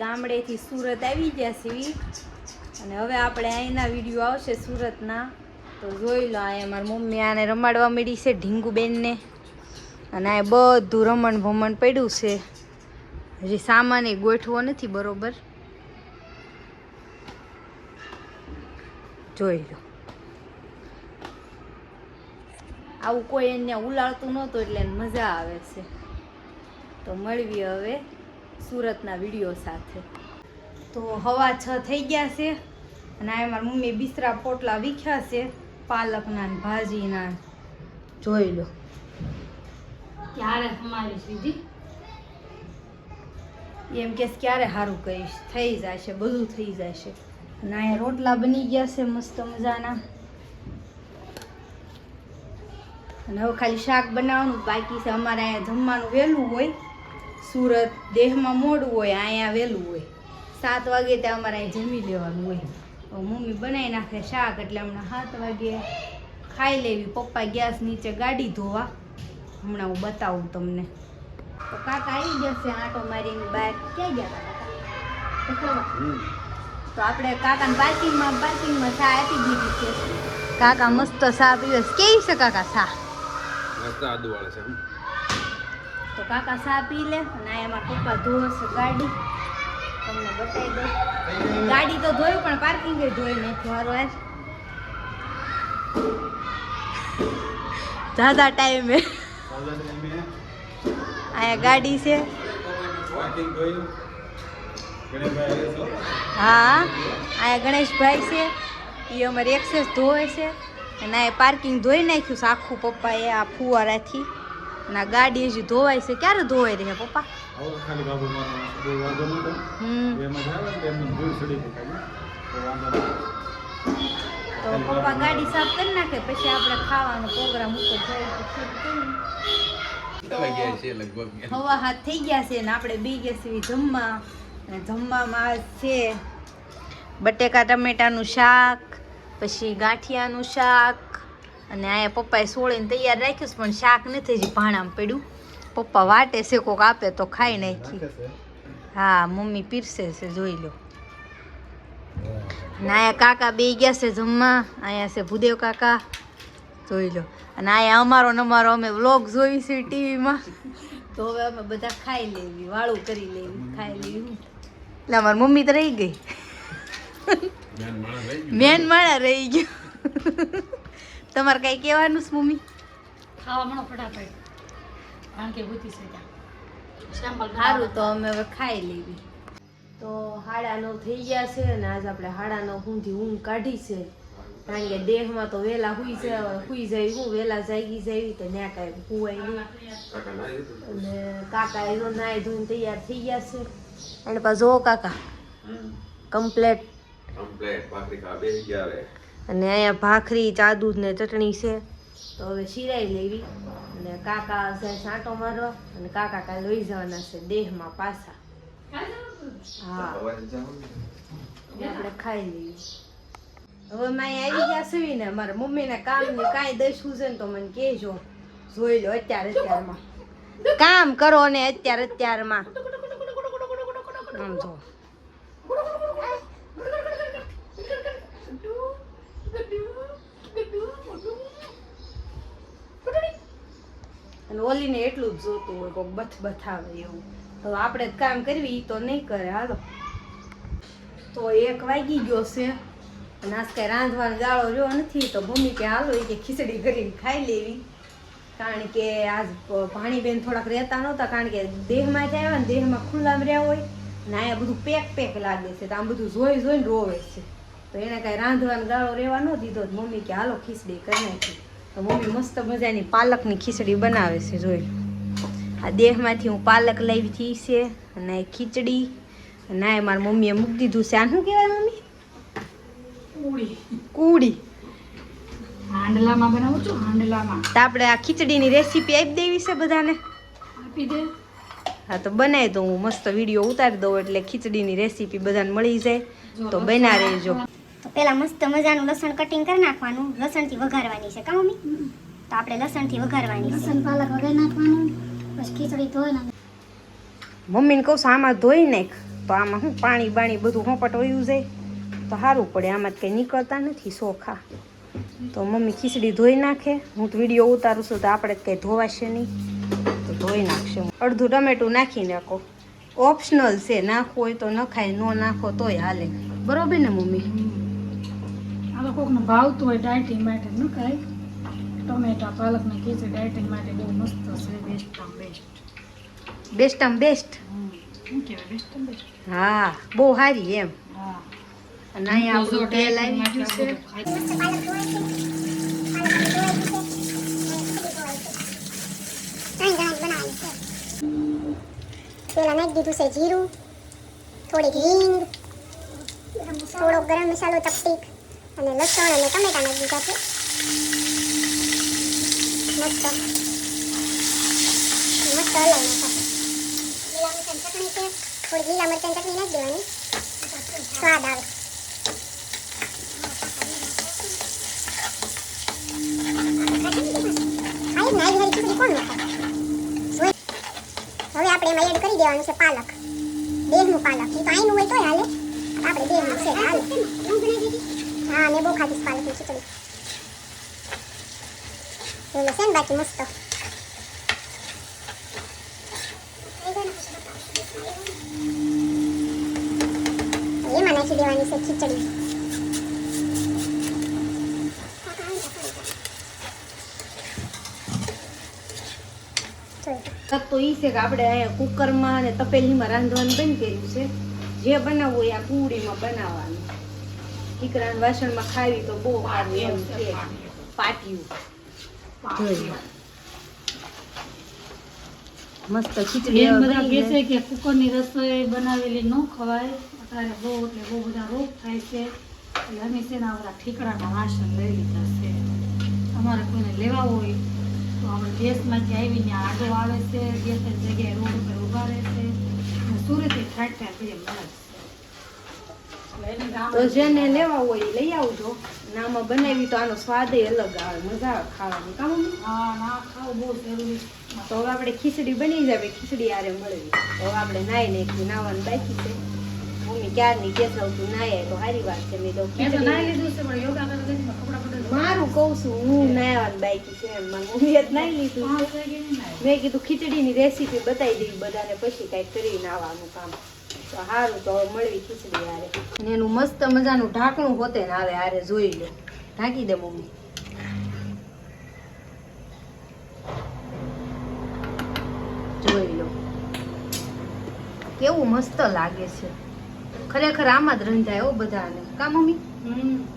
ગામડેથી સુરત આવી ગયા છીએ અને હવે આપણે અહીંના વિડીયો આવશે સુરતના, તો જોઈ લો. અહીંયા મારી મમ્મી આને રમાડવા મળી છે ઢીંગુબેનને, અને આ બધું રમણ ભમણ પડ્યું છે. હજી સામાન ગોઠવો નથી બરોબર, જોઈ લો. આવું કોઈ એને ઉલાળતું નહોતું એટલે મજા આવે છે. તો મળવી હવે સુરતના વિડીયો સાથે. તો હવા 6 થઈ ગયા છે અને આ મારી મમ્મી બિસ્તરા પોટલા વીખ્યા છે પાલકના ને ભાજીના, જોઈ લો. ક્યારે તમારી સીધી એમ કે ક્યારે સારું કહીશ, થઈ જશે, બધું થઈ જશે. અને અહીંયા રોટલા બની ગયા છે મસ્ત મજાના, અને હવે ખાલી શાક બનાવવાનું બાકી છે. અમારે અહીંયા જમવાનું વહેલું હોય, સુરત દેહમાં મોડું હોય, અહીંયા વહેલું હોય. 7 વાગે ત્યાં અમારે અહીં જમી લેવાનું હોય. મમ્મી બનાવી નાખે શાક એટલે હમણાં 7 વાગે ખાઈ લેવી. પપ્પા ગેસ નીચે ગાડી ધોવા, હમણાં હું બતાવું તમને. તો કાકા આવી જશે આંટો મારીને બહાર. ક્યાં ગયા કાકા? તો આપણે કાકાને પાર્કિંગમાં ચા આપી દીધી છે. કાકા મસ્ત ચા પીવે. કેવી છે કાકા ચા? તો કાકા ચા પી લે અને એમાં પપ્પા ધોવે છે ગાડી. તમને બતાવી દો, ગાડી તો ધોયું પણ પાર્કિંગ ધોઈ નાખ્યું. હારો આજ જ્યાદા ટાઈમે અહીંયા ગાડી છે. હા, અહીંયા ગણેશભાઈ છે, એ અમારે એક્સેસ ધોવે છે. અને આ પાર્કિંગ ધોઈ નાખ્યું છે આખું પપ્પાએ આ ફુવારાથી. અને આ ગાડી હજી ધોવાય છે. ક્યારે ધોવાઈ રહી પપ્પા? તો પપ્પા ગાડી સાફ કરી નાખે પછી આપણે ખાવાનો પ્રોગ્રામ ઉપર હવા હાથ થઈ ગયા છે ને આપણે બે ગયા છીએ જમવા. અને જમવામાં છે બટેકા ટમેટાનું શાક, પછી ગાંઠિયાનું શાક, અને અહીંયા પપ્પાએ સોળીને તૈયાર રાખ્યું છે પણ શાક નથી હજી ભાણામાં પડ્યું. પપ્પા વાટે છે, કોક આપે તો ખાઈ નાખી. હા, મમ્મી પીરસે છે, જોઈ લો. અને અહીંયા કાકા બે ગયા છે જમવા. અહીંયા છે ભૂદેવ કાકા, જોઈ લો. અને અહીંયા અમારો અમે વ્લોગ જોઈ છે ટીવીમાં. તો હવે અમે બધા ખાઈ લેવી, વાળું કરી લેવી, ખાઈ લેવી. એટલે અમારી મમ્મી તો રહી ગઈ, મેન માણા રહી ગયો. તમારે કઈ કહેવાનું છે મમ્મી? ખાવા મળો ફટાફટ, કારણ કે ભૂતી છે સારું. તો અમે હવે ખાઈ લેવી. તો 9:30 થઈ ગયા છે અને આજ આપણે 9:30 સુધી ઊંઘ કાઢી છે. કારણ કે દેહમાં તો વહેલા હુઈ જાય, હું વહેલા જાગી જાય તો ત્યાં કાંઈ હુવાય નહીં. અને કાકા એનો નાઈ ધોઈને તૈયાર થઈ ગયા છે. અને પાછું જો કાકા કમ્પ્લેટ ભાખરી ખા બેસી ગયા હવે. અને અહીંયા ભાખરી, ચા દૂધ ને ચટણી છે. તો હવે શિરાઈ લેવી. અને કાકા જાય છાંટો મારવા, અને કાકા કાલે લઈ જવાના છે દેહમાં પાછા. હા, આપણે ખાઈ લઈએ. હવે મેં આવી ગયા છે ને મારા મમ્મીના કામની કાંઈ દઈશું છે ને તો મને કહેજો, જોઈ લો. અત્યારમાં કામ કરો ને અત્યારમાં સમજો. અને ઓલીને એટલું જ જોતું હોય, કોઈક બથાવે એવું. તો આપણે જ કામ કરવી તો નહીં કરે. હાલો, તો 1 વાગી ગયો છે અને આજ કાંઈ રાંધવાનો ગાળો રહ્યો નથી. તો મમ્મી કે હાલો એ કે ખીચડી કરીને ખાઈ લેવી. કારણ કે આજ ભાણીબેન થોડાક રહેતા નહોતા, કારણ કે દેહમાંથી આવ્યા ને દેહમાં ખુલ્લામાં રહ્યા હોય ને અહીંયા બધું પેક લાગે છે. તો આમ બધું જોઈને રોવે છે. તો એને કાંઈ રાંધવાનો ગાળો રહેવા ન દીધો. મમ્મી કે હાલો ખીચડી કરી નાખી. તો મમ્મી મસ્ત મજાની પાલકની ખીચડી બનાવે છે, જોઈ. આ દેહમાંથી હું પાલક લાવી છે અને ખીચડી. અને આ મારી મમ્મીએ મૂકી દીધું છે. આ શું કહેવાય મમ્મી? કુડી. હાંડલામાં બનાવું છું, હાંડલામાં. તો આપણે આ ખીચડીની રેસીપી આપી દેવી છે બધાને? આપી દે. હા, તો બનાવી દઉં. હું મસ્ત વિડીયો ઉતારી દઉં એટલે ખીચડીની રેસીપી બધાને મળી જાય. તો બના રહેજો. તો પેલા મસ્ત મજાનું લસણ કટિંગ કરી નાખવાનું. લસણથી વઘારવાની છે કા મમ્મી? તો આપણે લસણથી વઘારવાની છે. લસણ પાલક વઘારી નાખવાનું, પછી ખીચડી ધોઈ નાખવાની. મમ્મીને કહું છું આમાં ધોઈ નાખ. તો આમાં શું પાણી બાણી બધું હોપટ વયું જાય તો સારું પડે. આમાં જ કંઈ નીકળતા નથી ચોખા. તો મમ્મી ખીચડી ધોઈ નાખે. હું તો વિડીયો ઉતારું છું તો આપણે કંઈ ધોવાશે નહીં, તો ધોઈ નાખશે. અડધું ટમેટું નાખી નાખો, ઓપ્શનલ છે, નાખવું હોય તો નખાય, ન નાખો તોય હાલે. બરોબર ને મમ્મી? આ તો કોકને ભાવતું હોય ડાયટિંગ માટે ન ખાય. ટમેટા પાલકની ખીચડી ડાયટિંગ માટે બહુ મસ્ત છે. બેસ્ટ આમ બેસ્ટ. શું કહેવાય બેસ્ટ બેસ્ટ? હા, બહુ સારી એમ. હા. અને અહીંયા આપણું તેલ આવી ગયું છે. પેલા નાખી દીધું છે જીરું, થોડીક હિંગ, થોડો ગરમ મસાલો ચપટીક અને લસણ અને ટમેટા નાખી દીધા છે. મસ્ત મસ્ત હલાવી નાખો. લીલા મરચાં ચટણી છે, થોડી લીલા મરચાં ચટણી નાખી દેવાની, સ્વાદ આવે. હવે આપણે એમાં એડ કરી દેવાનું છે પાલક, દેહનું પાલક. એ તો આઈનું હોય તોય હાલે, આપણે દેહનું છે હાલે. હા, મેં બહુ ખાધી પાલકની ખીચડી. એટલે છે ને બાકી મસ્ત. એમાં નાખી દેવાની છે ખીચડી. તો ઈ છે કે આપણે અહીંયા કુકરમાં અને તપેલીમાં રાંધવાનું બંધ કર્યું છે. જે બનાવવું હોય આ પૂડીમાં બનાવવાનું. ઠીકરાના વાસણમાં ખાવી તો બહુ સારું એમ છે. પાટિયું મસ્ત ખીચડી બેન બધા કહે છે કે કુકરની રસોઈ બનાવેલી ન ખવાય, અત્યારે બહુ બધા રોગ થાય છે. એટલે અમે છે ને આપણા ઠીકરાના વાસણ લઈ લીધા છે. અમારે કોઈને લેવા હોય તો આપણે ગેસમાંથી આવીને આડો આવે છે, ગેસની જગ્યાએ રોડ ઉપર ઊભા રહે છે અને સુરતથી ઠાઠ મળે છે. તો જેને લેવા હોય એ લઈ આવજો. આમાં બનાવી તો આનો સ્વાદ અલગ આવે, મજા આવે ખાવાની. કામ હા, ના ખાવું બહુ જરૂરી. તો હવે આપણે ખીચડી બની જાય, ખીચડી આરે મળવી. તો હવે આપણે નાઈ નાખ્યું, નાવાનું બાકી છે. મમ્મી ક્યારની કેસ આવતું નાય તો સારી વાત છે. મેં તો નાઈ લીધું છે પણ યોગા કરતા કપડા બદલ મારું કહું છું, હું નાવાનું બાકી છે એમ. મારી મમ્મીએ જ નાઈ લીધું. મેં કીધું ખીચડીની રેસીપી બતાવી દઈ બધાને, પછી કાંઈક કરીને આવવાનું કામ. તો સારું, તો હવે મળવી ખીચડી હારે. અને એનું મસ્ત મજાનું ઢાંકણું હોતે ને આવે હારે, જોઈ લો. ઢાંકી દે મમ્મી. જોઈ લો કેવું મસ્ત લાગે છે. ખરેખર આમાં જ રંધાય હો બધાને. કા મમ્મી?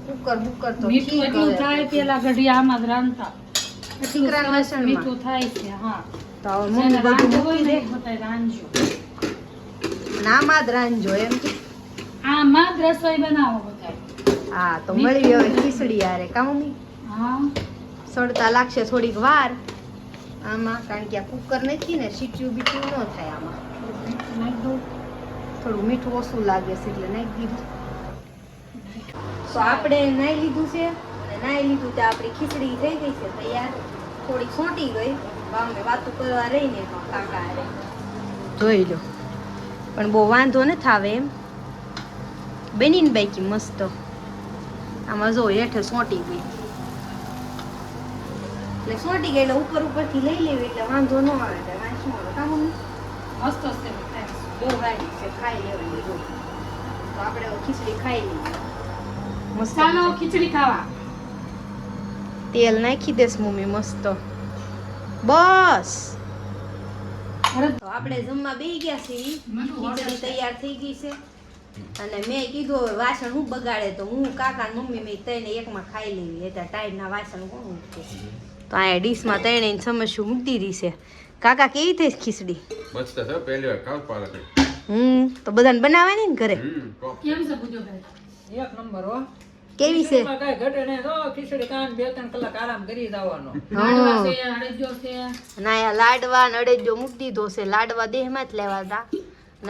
કુકર બુકર તો મીઠું એટલું થાય, પેલા ઘડી આમાં જ રાંધતા. ઠીકરાના વાસણમાં મીઠું થાય છે. હા, તો હવે મમ્મી બધું મૂકી દે. બતાય રાંધજો. આમાં જ રાંધજો એમ. આમાં જ રસોઈ બનાવો બતાય. હા, તો મળી હવે ખીચડી હારે. કા મમ્મી? હા, સડતા લાગશે થોડીક વાર આમાં, કારણ કે આ કુકર નથી ને, સીટ્યું બીટ્યું ન થાય આમાં. નાખી દઉં. થોડું મીઠું ઓછું લાગે છે એટલે નાખી દીધું. તો આપણે નાઈ લીધું છે, અને નાઈ લીધું તો આપણી ખીચડી થઈ ગઈ છે તૈયાર. થોડી છોટી ગઈ, અમે વાતું કરવા રહીને કાકા હારે. જોઈ લો, પણ બહુ વાંધો નથી આવે એમ. બનીને બાકી મસ્ત. આમાં જો હેઠે સોંટી ગઈ, એટલે સોંટી ગઈ એટલે ઉપર ઉપરથી લઈ લેવી એટલે વાંધો ન આવે. એટલે વાંચું આવે. કામ મસ્ત છે બતાય. બહુ સારી છે, ખાઈ લેવાની. જો તો આપણે હવે ખીચડી ખાઈ લઈએ. મસ્ત ચાલો ખીચડી ખાવા. તેલ નાખી દેસ મમ્મી મસ્ત. બસ તો આપણે જમવા બેસી ગયા છીએ. ખીચડી તૈયાર થઈ ગઈ છે. અને મેં કીધું હવે વાસણ હું બગાડે, તો હું કાકા મમ્મી મેં ત્રણે એકમાં ખાઈ લેવી. એટલે ટાઈડના વાસણ કોણ મૂકે? તો અહીંયા ડીશમાં ત્રણે સમસ્યું મૂકી દીધી છે. કાકા કેવી થઈ ખીચડી? મસ્ત છે, પહેલી વાર ખાવ પાલક. તો બધાને બનાવવાની ને ઘરે? કેમ છે પૂજોભાઈ? એક નંબર હો. કેવી છે? એમાં કાંઈ ઘટે નહીં. તો ખીચડી ખાઈને 2-3 કલાક આરામ કરી જવાનો. લાડવા છે, અડદિયો છે. ના આ લાડવા ને અડદિયો મૂકી દીધો છે. લાડવા દેહમાં જ લેવા હતા,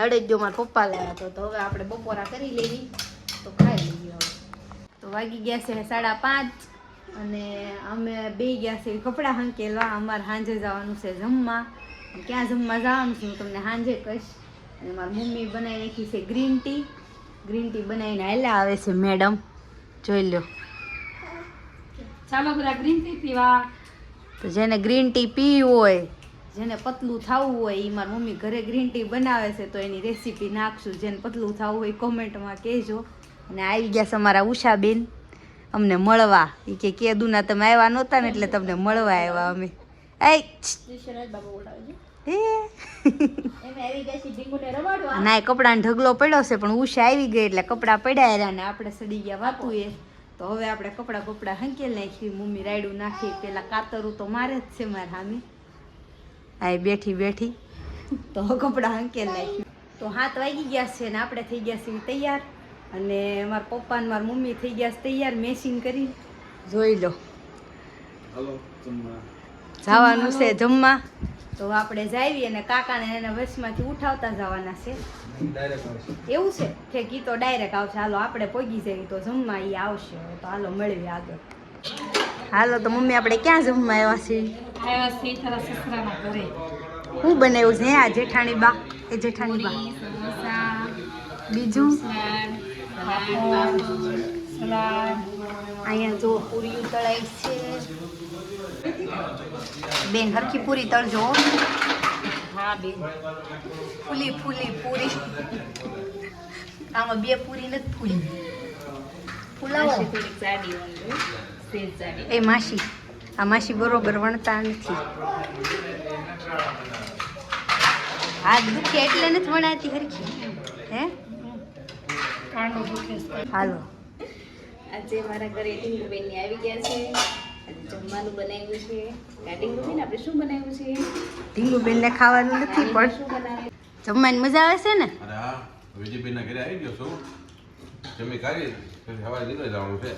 અડદિયો મારા પપ્પા લેવા હતો. તો હવે આપણે બપોરા કરી લેવી, તો ખાઈ લઈએ હવે. તો વાગી ગયા છે 5:30 અને અમે બે ગયા છે કપડાં હાંકેલવા. અમારે સાંજે જવાનું છે જમવા. ક્યાં જમવા જવાનું છે હું તમને સાંજે કહીશ. અને મારી મમ્મી બનાવી નાખી છે ગ્રીન ટી બનાવીને હાલ્યા આવે છે મેડમ, જોઈ લો. ચાલો બધા ગ્રીન ટી પીવા. તો જેને ગ્રીન ટી પીવી હોય, જેને પતલું થવું હોય, એ મારી મમ્મી ઘરે ગ્રીન ટી બનાવે છે, તો એની રેસીપી નાખશું. જેને પતલું થવું હોય કોમેન્ટમાં કહેજો. અને આવી ગયા છે અમારા ઉષાબેન અમને મળવા. એ કે કેદુના તમે આવ્યા નહોતા ને એટલે તમને મળવા આવ્યા અમે. ના, કપડાનો ઢગલો પડ્યો છે, પણ ઉષા આવી ગઈ એટલે કપડાં પડ્યા રહ્યા ને આપણે સડી ગયા વાતું એ. તો હવે આપણે કપડાં હંકેલ નાખી. મમ્મી રાયડું નાખી. પેલા કાતરું તો મારે જ છે મારે સામે. આ બેઠી તો કપડાં હંકેલ નાખી. તો 7 વાગી ગયા છે ને આપણે થઈ ગયા છીએ તૈયાર. અને મારા પપ્પા ને મારી મમ્મી થઈ ગયા છે તૈયાર મેચિંગ કરી. જોઈ લો, જવાનું છે જમવા. તો આપણે જાવી અને કાકાને એને બસમાંથી ઉઠાવતા જવાના છે. એવું છે કે કી તો ડાયરેક્ટ આવશે. હાલો આપણે પહોંચી જઈએ તો જમવા એ આવશે. તો હાલો મળીએ આગળ. હાલો તો મમ્મી આપણે ક્યાં જમવા આવ્યા છીએ? તારા સસરાના ઘરે. હું બનાવ્યું છે આ જેઠાણી બા? એ જેઠાણી બા બીજું અહીંયા જો પૂરી તળાઈ છે. બેન હરખી પૂરી તળજો. હા બેન, ફૂલી પૂરી. આમાં 2 પૂરી નથી ફૂલી. ફૂલાવો એ માસી. આ માસી બરોબર વણતા નથી. હાથ દુખે એટલે નથી વણાતી હરખી. હે કાંડો દુખે છે. હાલો આજે મારા ઘરે ટીંગુબેન આવી ગયા છે. આજે જમવાનું બનાવ્યું છે. ટીંગુબેન આપણે શું બનાવ્યું છે? ઢીંગુબેન ને ખાવાનું નથી પણ શું બનાવ્યું? જમવાની મજા આવે છે ને. અરે હા, વિજયબેનના ઘરે આવી ગયો છું. જમી કાઢી પછી સવારે નીકળી જવાનું છે.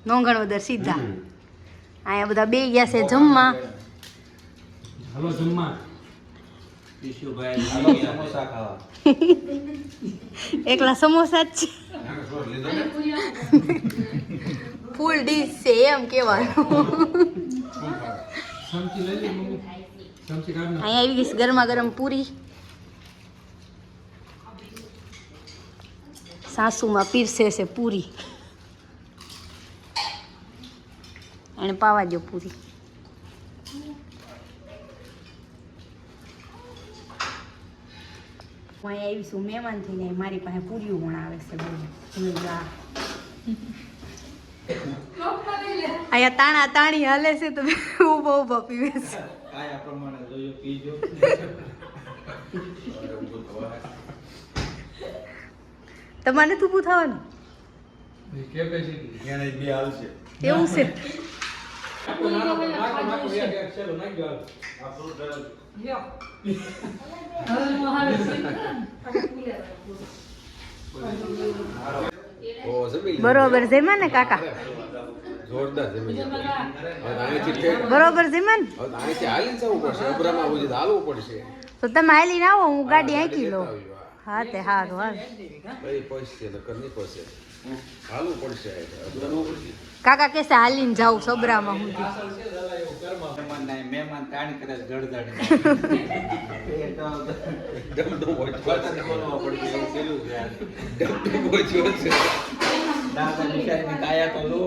નોંગણ વદર સીધા અહીંયા બધા બે ગયા છે જમવા. હાલો જમવા. સમોસા ખાવા. એકલા સમોસા જ છે. લીધો ને ફૂલ ડીશ છે એમ કહેવાનું. સમચી લઈ લે મમ્મી. સમચી કાઢ નાખ. અહીંયા આવી ગઈ છે ગરમા ગરમ પૂરી. સાસુમાં પીરસે છે પૂરી. એને પાવા દો પૂરી. હું અહીંયા આવીશું મહેમાન થઈને. મારી પાસે પૂરીઓ વણાવે છે બધું. અહીંયા તાણા તાણી હાલે છે તો ઊભો પીવે છે. કાયા પ્રમાણે જોયો પીજો. તમારે નથી ઊભું થવાનું? કેપેસિટી એને 2 હાલશે. એવું છે. ઓ જમી લીધું. બરોબર જમ્યા ને કાકા? જોરદાર જમી લીધું. હવે અહીંથી ઠેઠ બરોબર જમ્યા ને? હવે અહીંથી હાલીને જવું પડશે. અબ્રામાં સુધી હાલવું પડશે. તો તમે હાલીને આવો, હું ગાડી આંકી લઉં. હા તે સારું હાલ. કઈ પહોંચશે નકર નહીં પહોંચે. હાલવું પડશે. અબ્રામાં પછી કાકા કહેશે હાલીને જાઉં સબરામાં સુધી. મહેમાન તાણી કરે જડદાડી. ડમડમ પહોંચવા બોલવા પડશે એવું પેલું છે. ડમડમ પહોંચ્યો છે. દાદા બિચારીની કાયા તો લો.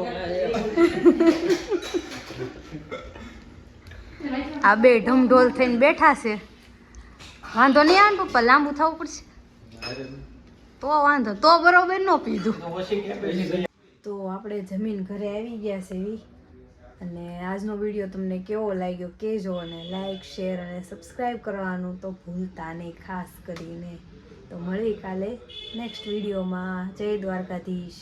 આ બે ઢમઢોલ થઈને બેઠા છે. વાંધો નહીં આવે ને પપ્પા, લાંબુ થવું પડશે તો વાંધો. તો બરોબર ન પીધું. ઓછી કેપેસિટી. તો આપણે જમીન ઘરે આવી ગયા છે એવી. અને આજનો વિડીયો તમને કેવો લાગ્યો કહેજો. અને લાઈક શેર અને સબસ્ક્રાઈબ કરવાનું તો ભૂલતા નહીં ખાસ કરીને. તો મળી કાલે નેક્સ્ટ વિડીયોમાં. જય દ્વારકાધીશ.